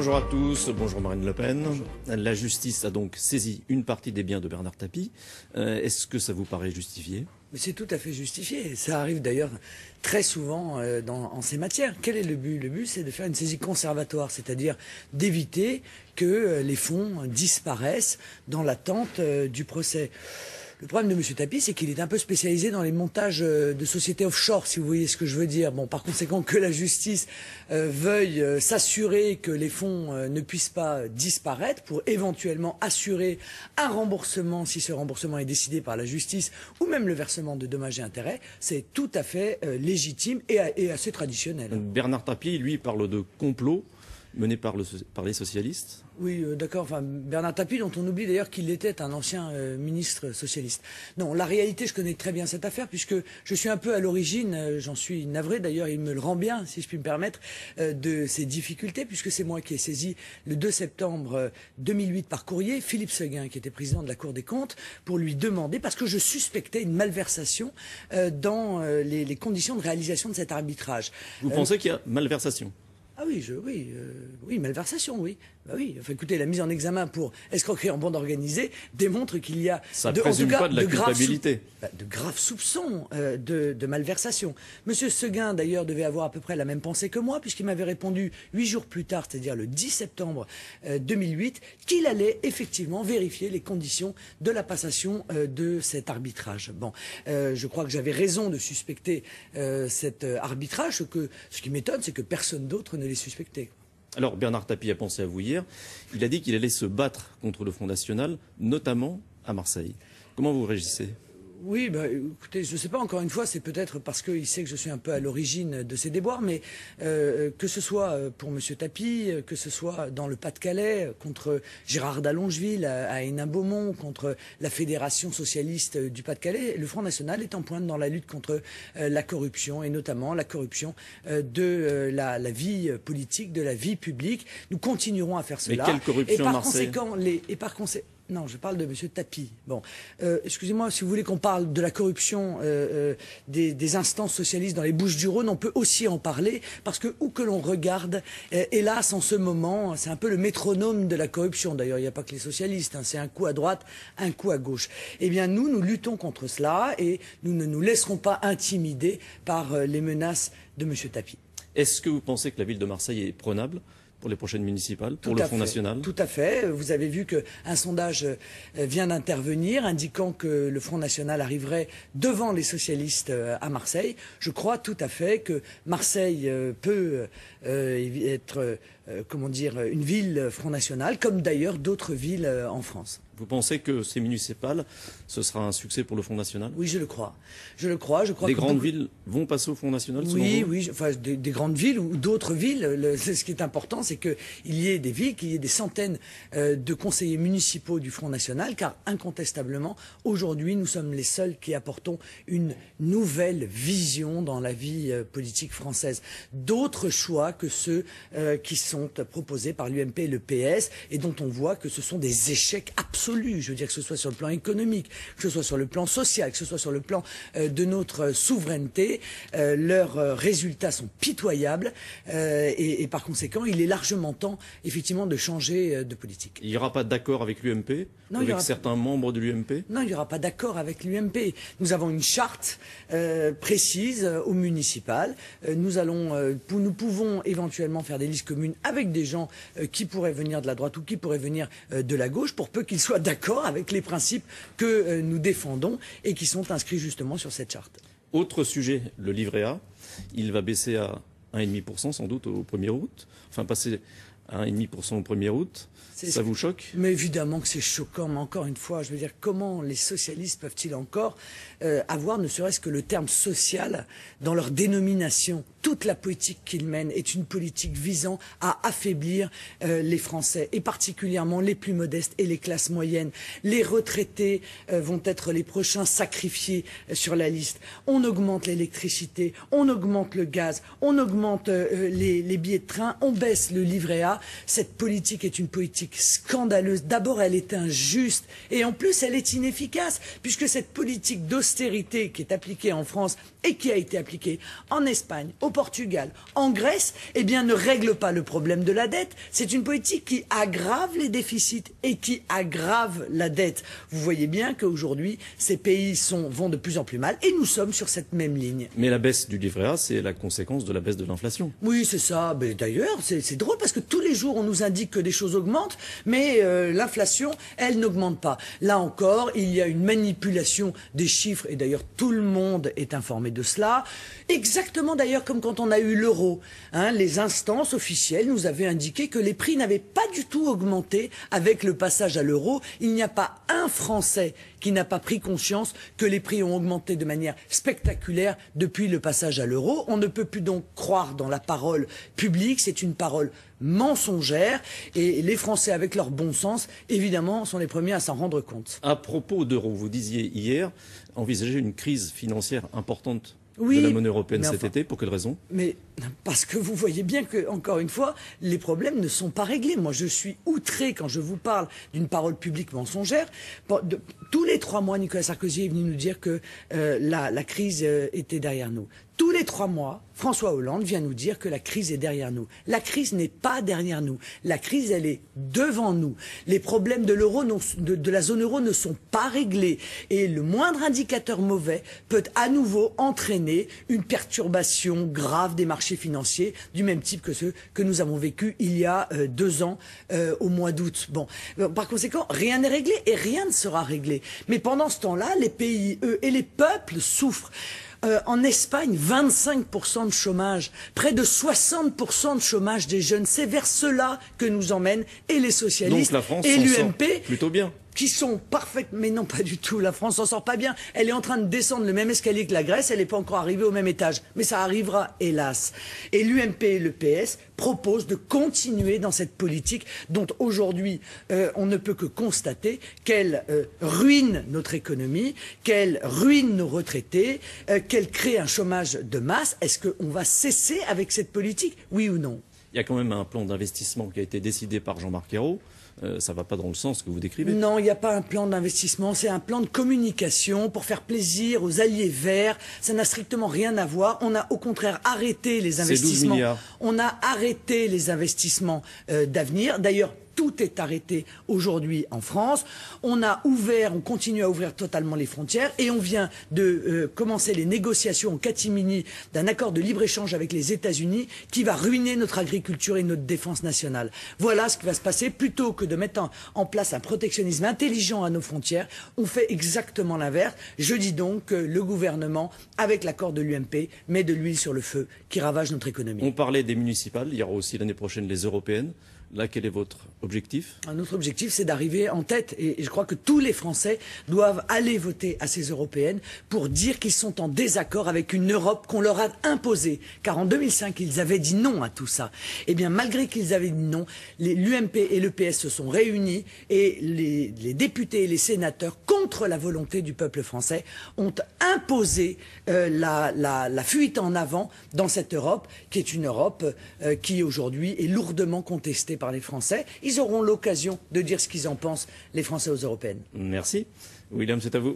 Bonjour à tous, bonjour Marine Le Pen. Bonjour. La justice a donc saisi une partie des biens de Bernard Tapie. Est-ce que ça vous paraît justifié? Mais c'est tout à fait justifié. Ça arrive d'ailleurs très souvent en ces matières. Quel est le but? Le but, c'est de faire une saisie conservatoire, c'est-à-dire d'éviter que les fonds disparaissent dans l'attente du procès. Le problème de M. Tapie, c'est qu'il est un peu spécialisé dans les montages de sociétés offshore, si vous voyez ce que je veux dire. Bon, par conséquent, que la justice veuille s'assurer que les fonds ne puissent pas disparaître pour éventuellement assurer un remboursement, si ce remboursement est décidé par la justice, ou même le versement de dommages et intérêts, c'est tout à fait légitime et assez traditionnel. Bernard Tapie, lui, parle de complot mené par les socialistes. Oui, d'accord. Enfin, Bernard Tapie, dont on oublie d'ailleurs qu'il était un ancien ministre socialiste. Non, la réalité, je connais très bien cette affaire, puisque je suis un peu à l'origine, j'en suis navré d'ailleurs, il me le rend bien, si je puis me permettre, de ces difficultés, puisque c'est moi qui ai saisi le 2 septembre 2008 par courrier Philippe Séguin, qui était président de la Cour des comptes, pour lui demander, parce que je suspectais une malversation dans les conditions de réalisation de cet arbitrage. Vous pensez qu'il y a malversation? Ah oui, oui, malversation, oui. Bah oui. Enfin, écoutez, la mise en examen pour escroquerie en bande organisée démontre qu'il y a, ça présume pas de la culpabilité. De graves soupçons de malversation. Monsieur Séguin, d'ailleurs, devait avoir à peu près la même pensée que moi, puisqu'il m'avait répondu 8 jours plus tard, c'est-à-dire le 10 septembre 2008, qu'il allait effectivement vérifier les conditions de la passation de cet arbitrage. Bon, je crois que j'avais raison de suspecter cet arbitrage. Ce qui m'étonne, c'est que personne d'autre ne l'ait suspecté. Alors, Bernard Tapie a pensé à vous hier. Il a dit qu'il allait se battre contre le Front National, notamment à Marseille. Comment vous réagissez? Oui, bah, écoutez, je ne sais pas, encore une fois, c'est peut-être parce qu'il sait que je suis un peu à l'origine de ces déboires, mais que ce soit pour M. Tapie, que ce soit dans le Pas-de-Calais, contre Gérard Dallongeville à Hénin-Beaumont, contre la Fédération socialiste du Pas-de-Calais, le Front National est en pointe dans la lutte contre la corruption, et notamment la corruption de la vie politique, de la vie publique. Nous continuerons à faire cela. Mais quelle corruption à Marseille? Non, je parle de M. Tapie. Bon, excusez-moi, si vous voulez qu'on parle de la corruption des instances socialistes dans les Bouches-du-Rhône, on peut aussi en parler, parce que où que l'on regarde, hélas, en ce moment, c'est un peu le métronome de la corruption. D'ailleurs, il n'y a pas que les socialistes, hein, c'est un coup à droite, un coup à gauche. Eh bien, nous luttons contre cela, et nous ne nous laisserons pas intimider par les menaces de M. Tapie. Est-ce que vous pensez que la ville de Marseille est prenable pour les prochaines municipales, pour le Front National? Tout à fait. Vous avez vu qu'un sondage vient d'intervenir indiquant que le Front National arriverait devant les socialistes à Marseille. Je crois tout à fait que Marseille peut être, comment dire, une ville Front National, comme d'ailleurs d'autres villes en France. Vous pensez que ces municipales, ce sera un succès pour le Front National? Oui, je le crois. Je le crois. Je crois les que grandes villes vont passer au Front National, selon vous? Oui, enfin, des grandes villes ou d'autres villes. Ce qui est important, c'est qu'il y ait des villes, qu'il y ait des centaines de conseillers municipaux du Front National, car incontestablement, aujourd'hui, nous sommes les seuls qui apportons une nouvelle vision dans la vie politique française. D'autres choix que ceux qui sont proposés par l'UMP et le PS, et dont on voit que ce sont des échecs absolus. Je veux dire, que ce soit sur le plan économique, que ce soit sur le plan social, que ce soit sur le plan de notre souveraineté, leurs résultats sont pitoyables et par conséquent, il est largement temps, effectivement, de changer de politique. Il n'y aura pas d'accord avec l'UMP, avec certains membres de l'UMP? Non, il n'y aura pas d'accord avec l'UMP. Nous avons une charte précise au municipal. Nous pouvons éventuellement faire des listes communes avec des gens qui pourraient venir de la droite ou qui pourraient venir de la gauche, pour peu qu'ils soient d'accord avec les principes que nous défendons et qui sont inscrits justement sur cette charte. Autre sujet, le livret A. Il va baisser à 1,5% sans doute au 1er août. Enfin, passer à 1,5% au 1er août. Ça vous choque? Mais évidemment que c'est choquant, mais encore une fois, je veux dire, comment les socialistes peuvent-ils encore avoir ne serait-ce que le terme social dans leur dénomination? Toute la politique qu'ils mènent est une politique visant à affaiblir les Français, et particulièrement les plus modestes et les classes moyennes. Les retraités vont être les prochains sacrifiés sur la liste. On augmente l'électricité, on augmente le gaz, on augmente les billets de train, on baisse le livret A. cette politique est une politique scandaleuse. D'abord, elle est injuste et en plus, elle est inefficace puisque cette politique d'austérité qui est appliquée en France et qui a été appliquée en Espagne, au Portugal, en Grèce, eh bien, ne règle pas le problème de la dette. C'est une politique qui aggrave les déficits et qui aggrave la dette. Vous voyez bien qu'aujourd'hui, ces pays vont de plus en plus mal et nous sommes sur cette même ligne. Mais la baisse du livret A, c'est la conséquence de la baisse de l'inflation. Oui, c'est ça. Mais d'ailleurs, c'est drôle parce que tous les jours, on nous indique que des choses augmentent, mais l'inflation, elle n'augmente pas. Là encore, il y a une manipulation des chiffres et d'ailleurs, tout le monde est informé de cela. Exactement d'ailleurs comme quand on a eu l'euro. Hein, les instances officielles nous avaient indiqué que les prix n'avaient pas du tout augmenté avec le passage à l'euro. Il n'y a pas un Français qui n'a pas pris conscience que les prix ont augmenté de manière spectaculaire depuis le passage à l'euro. On ne peut plus donc croire dans la parole publique, c'est une parole mensongère et les Français avec leur bon sens, évidemment, sont les premiers à s'en rendre compte. À propos d'euro, vous disiez hier envisager une crise financière importante oui, de la monnaie européenne cet été. Pour quelle raison? Mais parce que vous voyez bien que, encore une fois, les problèmes ne sont pas réglés. Moi, je suis outré quand je vous parle d'une parole publique mensongère. Tous les 3 mois, Nicolas Sarkozy est venu nous dire que la crise était derrière nous. Tous les 3 mois, François Hollande vient nous dire que la crise est derrière nous. La crise n'est pas derrière nous. La crise, elle est devant nous. Les problèmes de l'euro, de la zone euro ne sont pas réglés. Et le moindre indicateur mauvais peut à nouveau entraîner une perturbation grave des marchés financiers, du même type que ceux que nous avons vécu il y a 2 ans, au mois d'août. Bon, par conséquent, rien n'est réglé et rien ne sera réglé. Mais pendant ce temps-là, les pays, eux, et les peuples souffrent. En Espagne, 25% de chômage, près de 60% de chômage des jeunes. C'est vers cela que nous emmènent et les socialistes donc la France et l'UMP. Plutôt bien. Qui sont parfaites, mais non pas du tout. La France s'en sort pas bien. Elle est en train de descendre le même escalier que la Grèce. Elle n'est pas encore arrivée au même étage, mais ça arrivera, hélas. Et l'UMP et le PS proposent de continuer dans cette politique dont aujourd'hui on ne peut que constater qu'elle ruine notre économie, qu'elle ruine nos retraités, qu'elle crée un chômage de masse. Est-ce qu'on va cesser avec cette politique, oui ou non? Il y a quand même un plan d'investissement qui a été décidé par Jean-Marc Ayrault. Ça ne va pas dans le sens que vous décrivez. Non, il n'y a pas un plan d'investissement, c'est un plan de communication pour faire plaisir aux alliés verts. Ça n'a strictement rien à voir. On a au contraire arrêté les investissements. C'est 12 milliards. On a arrêté les investissements d'avenir. D'ailleurs, tout est arrêté aujourd'hui en France. On continue à ouvrir totalement les frontières et on vient de commencer les négociations en catimini d'un accord de libre-échange avec les États-Unis qui va ruiner notre agriculture et notre défense nationale. Voilà ce qui va se passer. Plutôt que de mettre en place un protectionnisme intelligent à nos frontières, on fait exactement l'inverse. Je dis donc que le gouvernement, avec l'accord de l'UMP, met de l'huile sur le feu qui ravage notre économie. On parlait des municipales, il y aura aussi l'année prochaine les européennes. Là, quel est votre objectif? Notre objectif, c'est d'arriver en tête. Et je crois que tous les Français doivent aller voter à ces européennes pour dire qu'ils sont en désaccord avec une Europe qu'on leur a imposée. Car en 2005, ils avaient dit non à tout ça. Eh bien, malgré qu'ils avaient dit non, l'UMP et le PS se sont réunis et les députés et les sénateurs, contre la volonté du peuple français, ont imposé la fuite en avant dans cette Europe, qui est une Europe qui aujourd'hui est lourdement contestée par les Français. Ils auront l'occasion de dire ce qu'ils en pensent, les Français aux européennes. Merci. William, c'est à vous.